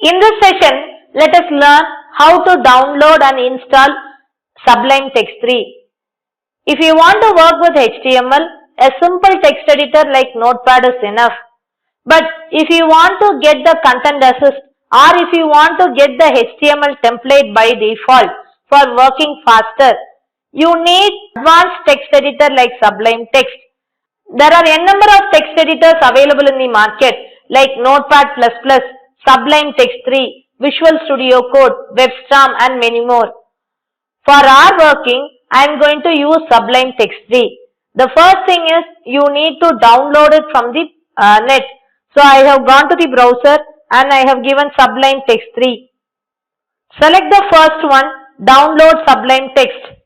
In this session, let us learn how to download and install Sublime Text3. If you want to work with HTML, a simple text editor like Notepad is enough. But if you want to get the content assist or if you want to get the HTML template by default for working faster, you need advanced text editor like Sublime Text. There are n number of text editors available in the market like Notepad++, Sublime Text3, Visual Studio Code, WebStorm and many more. For our working, I am going to use Sublime Text3. The first thing is you need to download it from the net. So I have gone to the browser and I have given Sublime Text3. Select the first one, download Sublime Text.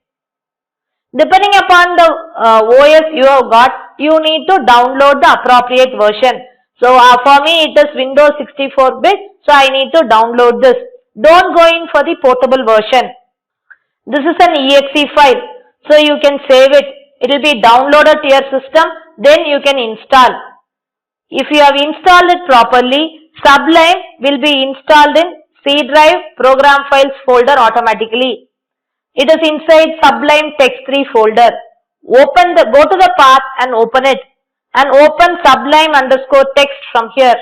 Depending upon the OS you have got, you need to download the appropriate version. So for me it is Windows 64-bit, so I need to download this. Don't go in for the portable version. This is an exe file, so you can save it. It will be downloaded to your system, then you can install. If you have installed it properly, Sublime will be installed in C drive program files folder automatically. It is inside Sublime Text3 folder. Go to the path and open it and open Sublime_text from here.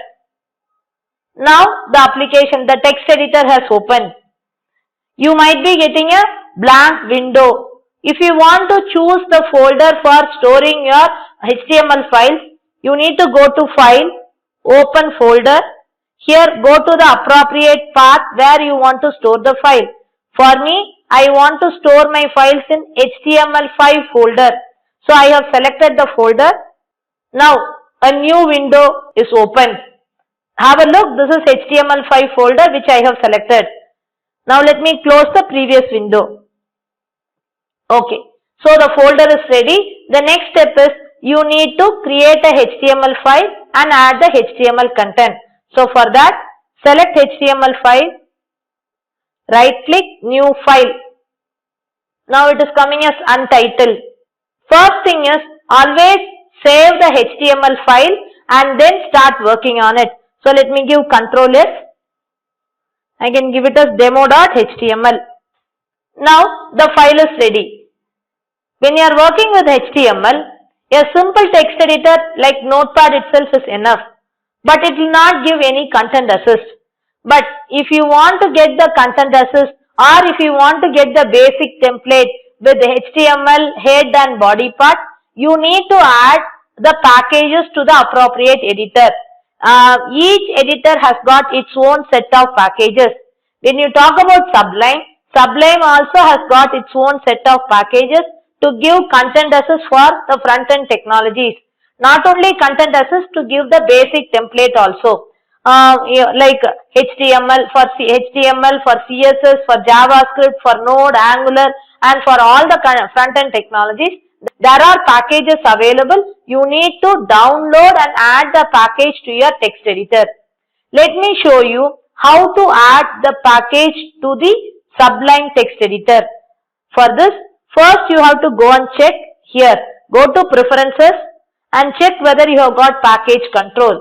Now the application, the text editor has opened. You might be getting a blank window. If you want to choose the folder for storing your HTML files, you need to go to File, Open Folder. Here go to the appropriate path where you want to store the file. For me, I want to store my files in HTML5 folder. So I have selected the folder. Now a new window is open. Have a look, this is HTML5 folder which I have selected. Now let me close the previous window. Okay, so the folder is ready. The next step is you need to create a HTML file and add the HTML content. So for that, select HTML file, right click, new file. Now it is coming as untitled. First thing is always save the HTML file and then start working on it. So let me give Ctrl S. I can give it as demo.html. Now the file is ready. When you are working with HTML, a simple text editor like Notepad itself is enough. But it will not give any content assist. But if you want to get the content assist or if you want to get the basic template with the HTML head and body part, you need to add the packages to the appropriate editor. Each editor has got its own set of packages. When you talk about Sublime, Sublime also has got its own set of packages to give content assist for the front-end technologies. Not only content assist, to give the basic template also. Like HTML for CSS, for JavaScript, for Node, Angular and for all the front-end technologies. There are packages available. You need to download and add the package to your text editor. Let me show you how to add the package to the Sublime text editor. For this, first you have to go and check here. Go to Preferences and check whether you have got package control.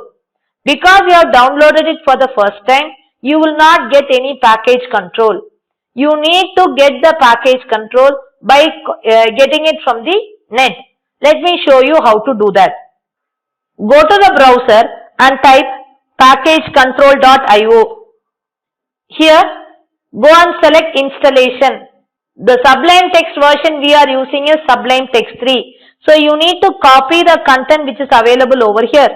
Because you have downloaded it for the first time, you will not get any package control. You need to get the package control by getting it from the net. Let me show you how to do that. Go to the browser and type packagecontrol.io. Here, go and select installation. The Sublime Text version we are using is Sublime Text3. So you need to copy the content which is available over here.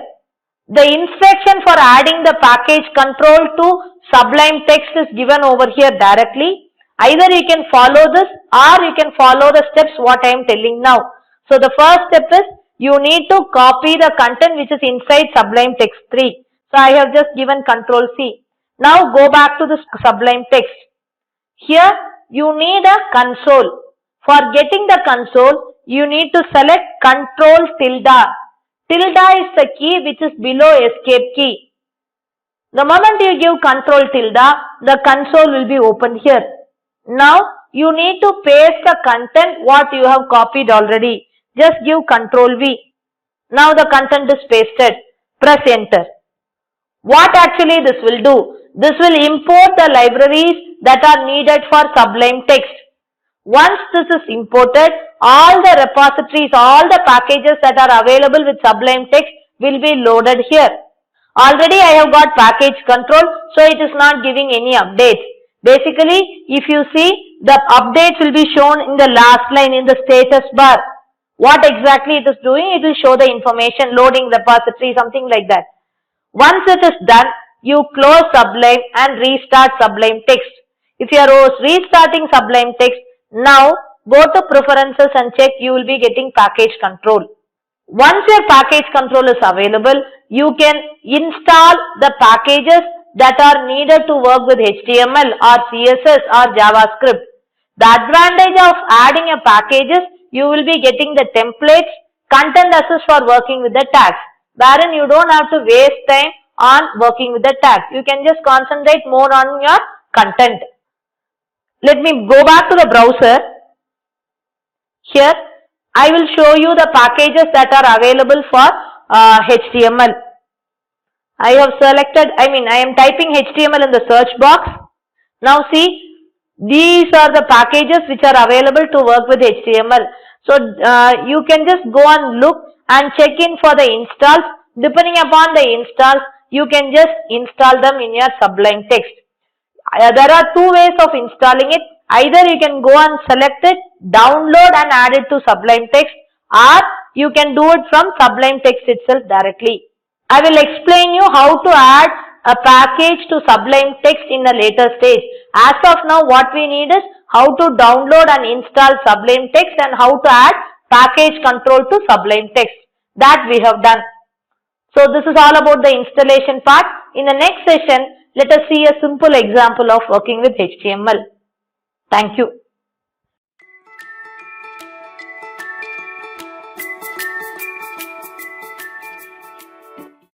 The instruction for adding the package control to Sublime Text is given over here directly. Either you can follow this or you can follow the steps what I am telling now. So the first step is you need to copy the content which is inside Sublime Text3. So I have just given Ctrl C. Now go back to the Sublime Text. Here you need a console. For getting the console, you need to select Ctrl tilde. Tilde is the key which is below escape key. The moment you give Ctrl tilde, the console will be opened here. Now you need to paste the content what you have copied already. Just give Ctrl V. Now the content is pasted. Press enter. What actually this will do? This will import the libraries that are needed for Sublime Text. Once this is imported, all the repositories, all the packages that are available with Sublime Text will be loaded here. Already I have got package control, so it is not giving any updates. Basically, if you see, the updates will be shown in the last line in the status bar. What exactly it is doing? It will show the information, loading repository, something like that. Once it is done, you close Sublime and restart Sublime Text. If you are restarting Sublime Text, now go to preferences and check, you will be getting package control. Once your package control is available, you can install the packages that are needed to work with HTML or CSS or JavaScript. The advantage of adding a packages, you will be getting the templates, content assist for working with the tags, wherein you don't have to waste time on working with the tags. You can just concentrate more on your content. Let me go back to the browser. Here, I will show you the packages that are available for HTML. I have selected, I am typing HTML in the search box. Now see, these are the packages which are available to work with HTML. So you can just go and look and check in for the installs. Depending upon the installs, you can just install them in your Sublime Text. There are two ways of installing it. Either you can go and select it, download and add it to Sublime Text, or you can do it from Sublime Text itself directly. I will explain you how to add a package to Sublime Text in a later stage. As of now, what we need is how to download and install Sublime Text and how to add package control to Sublime Text. That we have done. So this is all about the installation part. In the next session, let us see a simple example of working with HTML. Thank you.